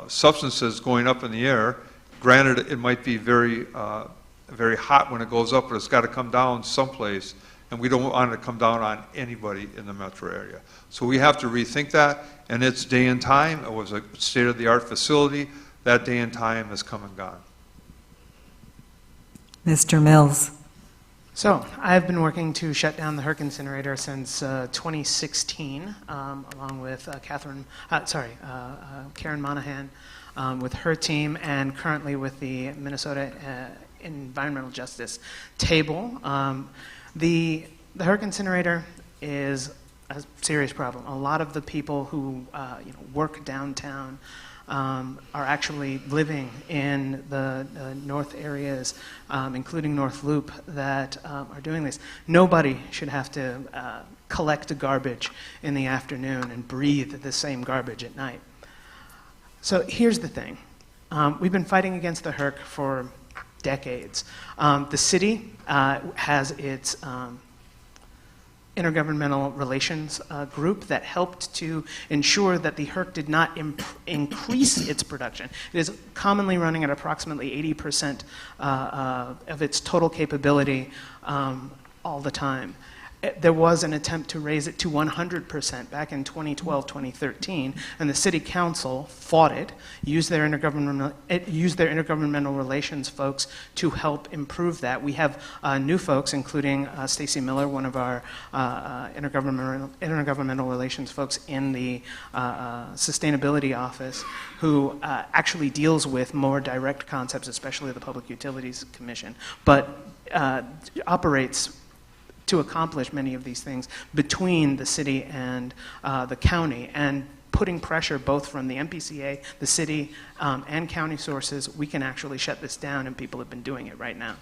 substances going up in the air. Granted, it might be very hot when it goes up, but it's got to come down someplace, and we don't want it to come down on anybody in the metro area. So we have to rethink that, and it's day and time. It was a state-of-the-art facility. That day and time has come and gone. Mr. Mills. So I've been working to shut down the Herc incinerator since 2016, along with Karen Monahan, with her team, and currently with the Minnesota Environmental Justice Table. The Herc incinerator is a serious problem. A lot of the people who work downtown are actually living in the north areas, including North Loop, that are doing this. Nobody should have to collect the garbage in the afternoon and breathe the same garbage at night. So here's the thing. We've been fighting against the Herc for decades. The city has its intergovernmental relations group that helped to ensure that the Herc did not increase its production. It is commonly running at approximately 80% of its total capability all the time. There was an attempt to raise it to 100% back in 2012, 2013, and the city council fought it, used their intergovernmental relations folks to help improve that. We have new folks, including Stacy Miller, one of our intergovernmental relations folks in the sustainability office, who actually deals with more direct concepts, especially the Public Utilities Commission, but operates to accomplish many of these things between the city and the county, and putting pressure both from the MPCA, the city, and county sources. We can actually shut this down, and people have been doing it right now.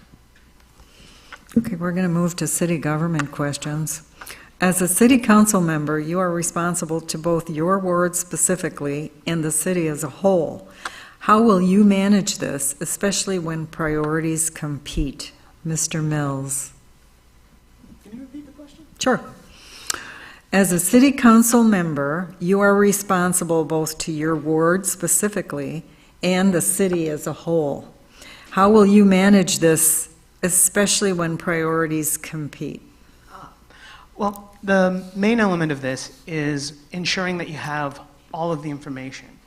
Okay, we're going to move to city government questions. As a city council member, you are responsible to both your ward specifically and the city as a whole. How will you manage this, especially when priorities compete? Mr. Mills. Can you repeat the question? Sure. As a city council member, you are responsible both to your ward specifically and the city as a whole. How will you manage this, especially when priorities compete? Well, the main element of this is ensuring that you have all of the information,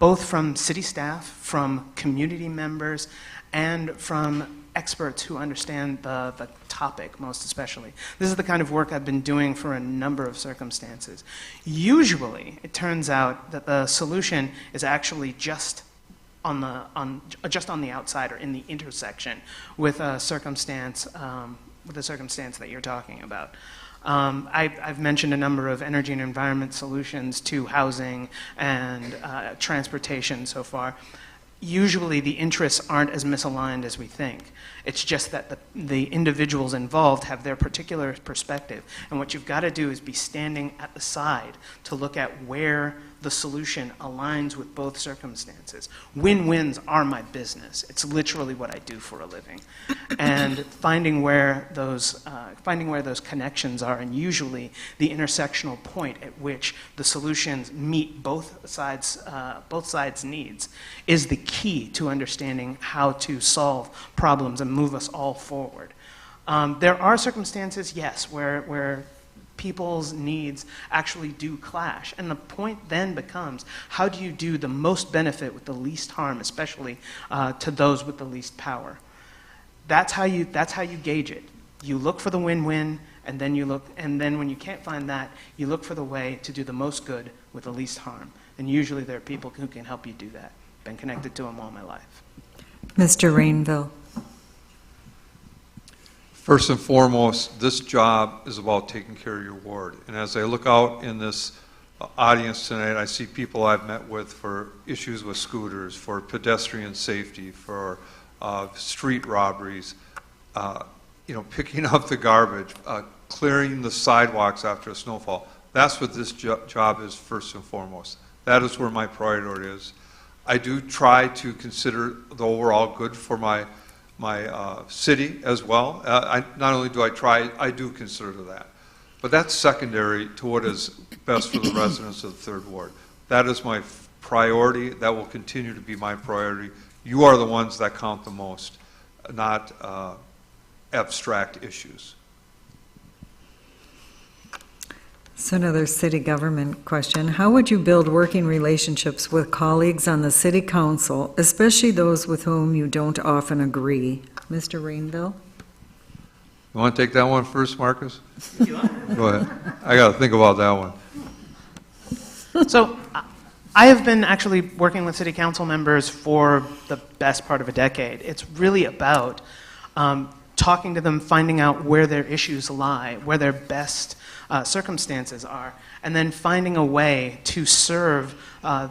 both from city staff, from community members, and from experts who understand the topic most especially. This is the kind of work I've been doing for a number of circumstances. Usually, it turns out that the solution is actually just on the outside, or in the intersection with a circumstance that you're talking about. I've mentioned a number of energy and environment solutions to housing and transportation so far. Usually the interests aren't as misaligned as we think. It's just that the individuals involved have their particular perspective. And what you've got to do is be standing at the side to look at where the solution aligns with both circumstances. Win-wins are my business. It's literally what I do for a living. And finding where those connections are, and usually the intersectional point at which the solutions meet both sides' needs, is the key to understanding how to solve problems and move us all forward. There are circumstances, yes, where people's needs actually do clash. And the point then becomes, how do you do the most benefit with the least harm, especially to those with the least power? That's how you gauge it. You look for the win-win, and then when you can't find that, you look for the way to do the most good with the least harm. And usually there are people who can help you do that. Been connected to them all my life. Mr. Rainville. First and foremost, this job is about taking care of your ward. And as I look out in this audience tonight, I see people I've met with for issues with scooters, for pedestrian safety, for street robberies, picking up the garbage, clearing the sidewalks after a snowfall. That's what this job is first and foremost. That is where my priority is. I do try to consider the overall good for my city as well. Not only do I try, I do consider that. But that's secondary to what is best for the residents of the Third Ward. That is my priority. That will continue to be my priority. You are the ones that count the most, not abstract issues. So another city government question. How would you build working relationships with colleagues on the city council, especially those with whom you don't often agree? Mr. Rainville? You want to take that one first, Marcus? Go ahead. I got to think about that one. So I have been actually working with city council members for the best part of a decade. It's really about talking to them, finding out where their issues lie, where their best circumstances are, and then finding a way to serve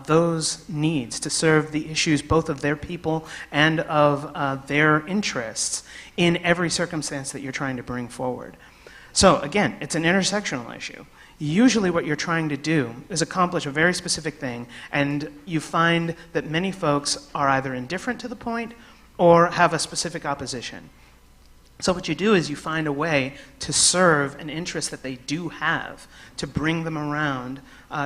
those needs, to serve the issues both of their people and of their interests in every circumstance that you're trying to bring forward. So again, it's an intersectional issue. Usually what you're trying to do is accomplish a very specific thing, and you find that many folks are either indifferent to the point or have a specific opposition. So what you do is you find a way to serve an interest that they do have, to bring them around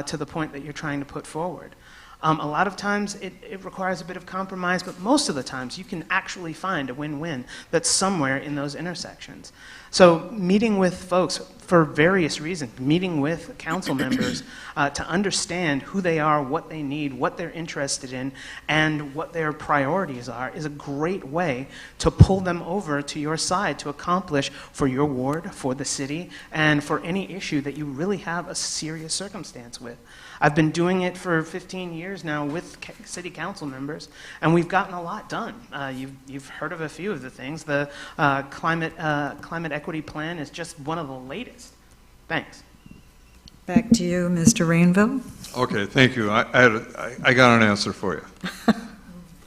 to the point that you're trying to put forward. A lot of times it requires a bit of compromise, but most of the times you can actually find a win-win that's somewhere in those intersections. So meeting with folks for various reasons, meeting with council members to understand who they are, what they need, what they're interested in, and what their priorities are is a great way to pull them over to your side to accomplish for your ward, for the city, and for any issue that you really have a serious circumstance with. I've been doing it for 15 years now with city council members, and we've gotten a lot done. You've heard of a few of the things. The climate equity plan is just one of the latest. Thanks. Back to you, Mr. Rainville. Okay, thank you. I got an answer for you.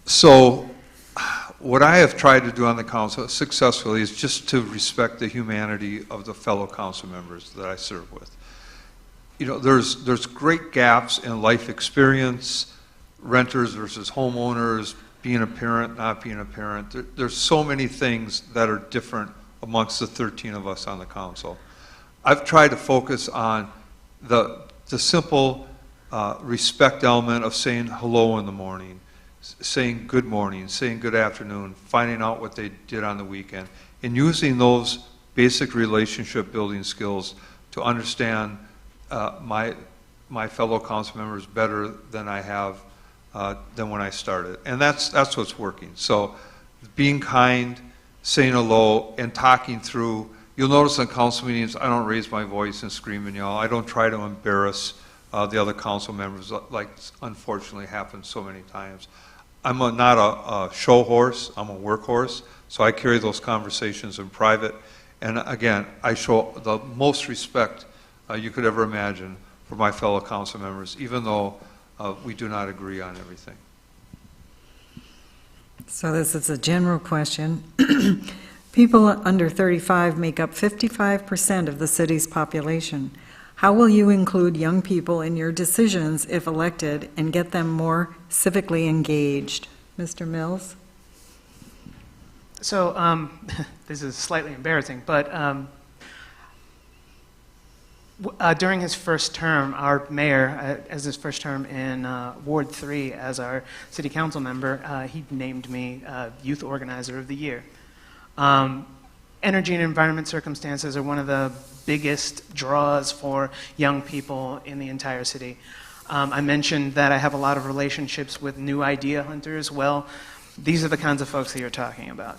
So what I have tried to do on the council successfully is just to respect the humanity of the fellow council members that I serve with. You know, there's great gaps in life experience, renters versus homeowners, being a parent, not being a parent. There's so many things that are different amongst the 13 of us on the council. I've tried to focus on the simple respect element of saying hello in the morning, saying good morning, saying good afternoon, finding out what they did on the weekend, and using those basic relationship building skills to understand my fellow council members better than I have than when I started. And that's what's working. So being kind, saying hello, and talking through. You'll notice in council meetings, I don't raise my voice and scream and yell. I don't try to embarrass the other council members like unfortunately happens so many times. I'm not a show horse, I'm a workhorse, so I carry those conversations in private. And again, I show the most respect you could ever imagine for my fellow council members, even though we do not agree on everything. So this is a general question. People under 35 make up 55% of the city's population. How will you include young people in your decisions if elected and get them more civically engaged? Mr. Mills? So this is slightly embarrassing, but during his first term, our mayor, as his first term in Ward 3 as our city council member, he named me Youth Organizer of the Year. Energy and environment circumstances are one of the biggest draws for young people in the entire city. I mentioned that I have a lot of relationships with new idea hunters. Well, these are the kinds of folks that you're talking about.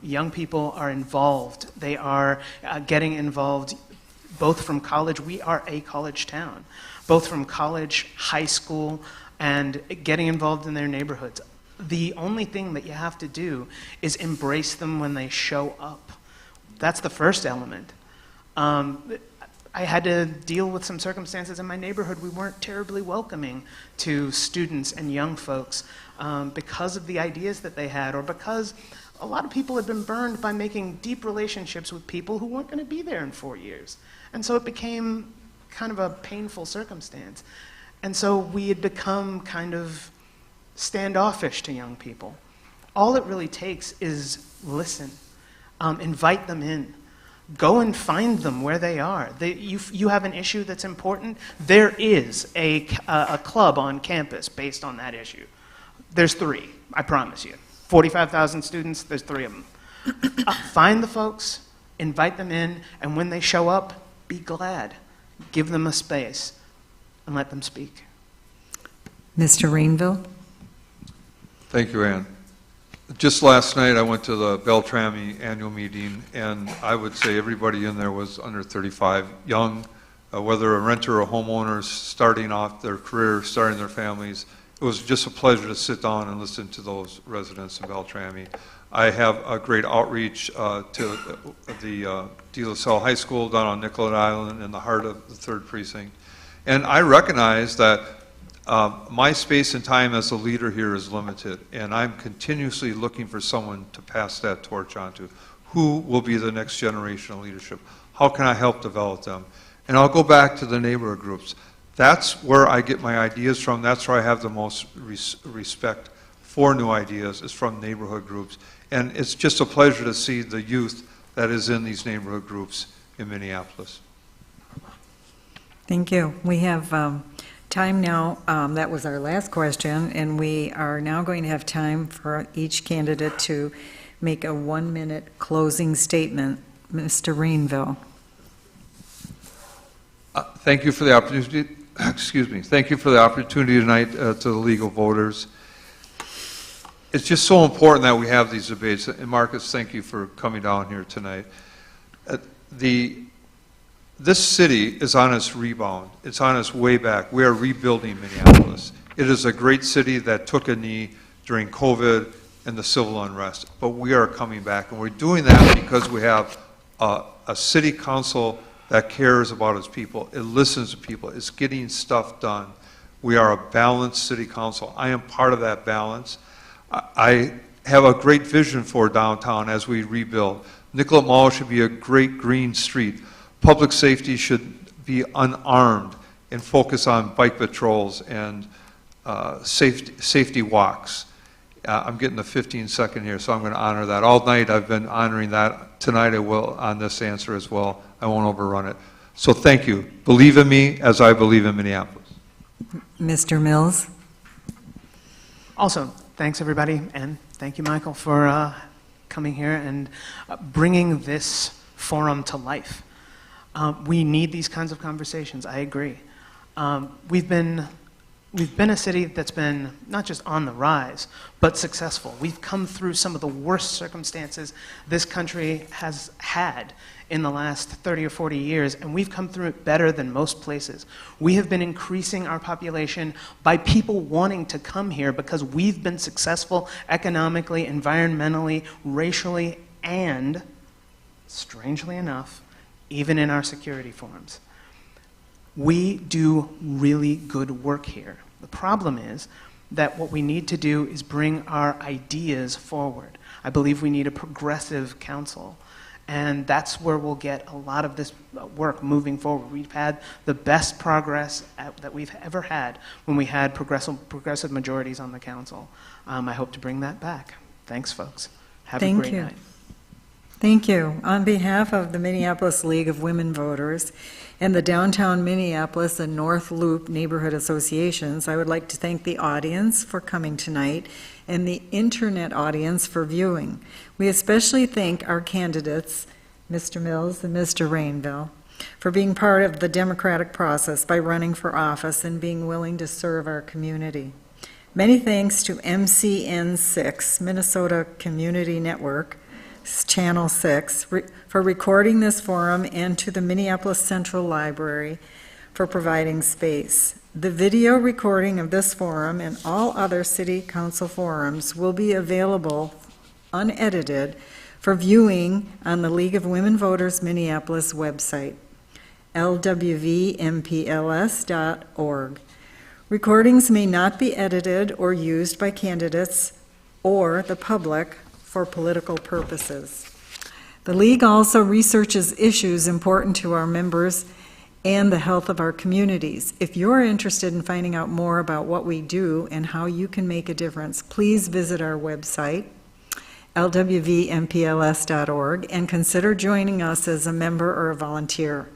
Young people are involved. They are getting involved both from college, we are a college town, both from college, high school, and getting involved in their neighborhoods. The only thing that you have to do is embrace them when they show up. That's the first element. I had to deal with some circumstances in my neighborhood. We weren't terribly welcoming to students and young folks because of the ideas that they had, or because a lot of people had been burned by making deep relationships with people who weren't going to be there in 4 years. And so it became kind of a painful circumstance. And so we had become kind of standoffish to young people. All it really takes is listen, invite them in, go and find them where they are. You have an issue that's important, there is a club on campus based on that issue. There's 3, I promise you. 45,000 students, there's 3 of them. Find the folks, invite them in, and when they show up, be glad. Give them a space and let them speak. Mr. Rainville? Thank you, Ann. Just last night, I went to the Beltrami annual meeting, and I would say everybody in there was under 35, young, whether a renter or homeowners, starting off their career, starting their families. It was just a pleasure to sit down and listen to those residents in Beltrami. I have a great outreach to the De La Salle High School down on Nicollet Island in the heart of the 3rd Precinct. And I recognize that my space and time as a leader here is limited, and I'm continuously looking for someone to pass that torch on to. Who will be the next generation of leadership? How can I help develop them? And I'll go back to the neighborhood groups. That's where I get my ideas from. That's where I have the most respect for new ideas, is from neighborhood groups. And it's just a pleasure to see the youth that is in these neighborhood groups in Minneapolis. Thank you. We have time now. That was our last question, and we are now going to have time for each candidate to make a 1-minute closing statement. Mr. Rainville. Thank you for the opportunity. Excuse me. Thank you for the opportunity tonight to the legal voters. It's just so important that we have these debates. And Marcus, thank you for coming down here tonight. This city is on its rebound. It's on its way back. We are rebuilding Minneapolis. It is a great city that took a knee during COVID and the civil unrest, but we are coming back, and we're doing that because we have a city council that cares about its people. It listens to people. It's getting stuff done. We are a balanced city council. I am part of that balance. I have a great vision for downtown as we rebuild. Nicollet Mall should be a great green street. Public safety should be unarmed and focus on bike patrols and safety walks. I'm getting the 15-second here, so I'm going to honor that. All night I've been honoring that. Tonight I will on this answer as well. I won't overrun it. So thank you. Believe in me as I believe in Minneapolis. Mr. Mills. Also, thanks everybody, and thank you, Michael, for coming here and bringing this forum to life. We need these kinds of conversations. I agree. We've been a city that's been not just on the rise, but successful. We've come through some of the worst circumstances this country has had in the last 30 or 40 years, and we've come through it better than most places. We have been increasing our population by people wanting to come here because we've been successful economically, environmentally, racially, and, strangely enough, even in our security forums. We do really good work here. The problem is that what we need to do is bring our ideas forward. I believe we need a progressive council, and that's where we'll get a lot of this work moving forward. We've had the best progress that we've ever had when we had progressive majorities on the council. I hope to bring that back. Thanks, folks. Have a great night. Thank you. On behalf of the Minneapolis League of Women Voters and the Downtown Minneapolis and North Loop Neighborhood Associations, I would like to thank the audience for coming tonight and the internet audience for viewing. We especially thank our candidates, Mr. Mills and Mr. Rainville, for being part of the democratic process by running for office and being willing to serve our community. Many thanks to MCN6, Minnesota Community Network, Channel 6, for recording this forum, and to the Minneapolis Central Library for providing space. The video recording of this forum and all other City Council forums will be available unedited for viewing on the League of Women Voters Minneapolis website, lwvmpls.org. Recordings may not be edited or used by candidates or the public for political purposes. The League also researches issues important to our members and the health of our communities. If you're interested in finding out more about what we do and how you can make a difference, please visit our website, lwvmpls.org, and consider joining us as a member or a volunteer.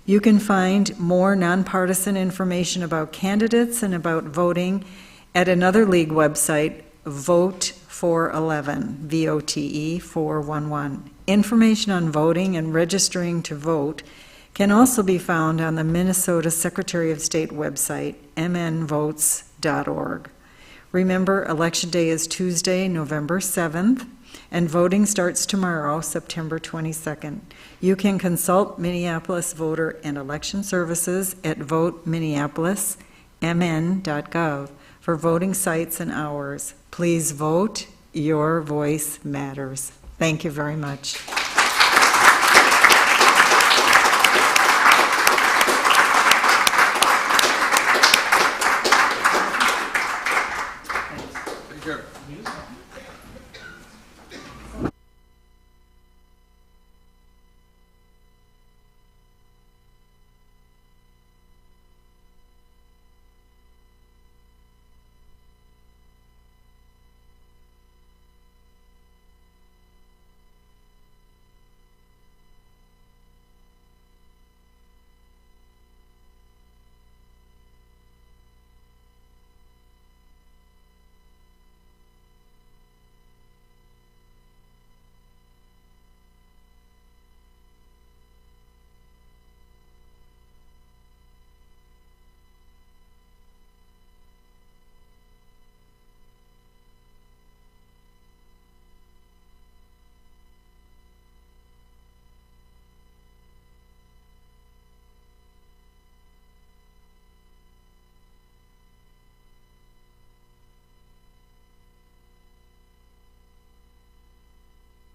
You can find more nonpartisan information about candidates and about voting at another League website, Vote 411, VOTE 411. Information on voting and registering to vote can also be found on the Minnesota Secretary of State website, mnvotes.org. Remember, Election Day is Tuesday, November 7th, and voting starts tomorrow, September 22nd. You can consult Minneapolis Voter and Election Services at voteminneapolismn.gov for voting sites and hours. Please vote. Your voice matters. Thank you very much. Take care.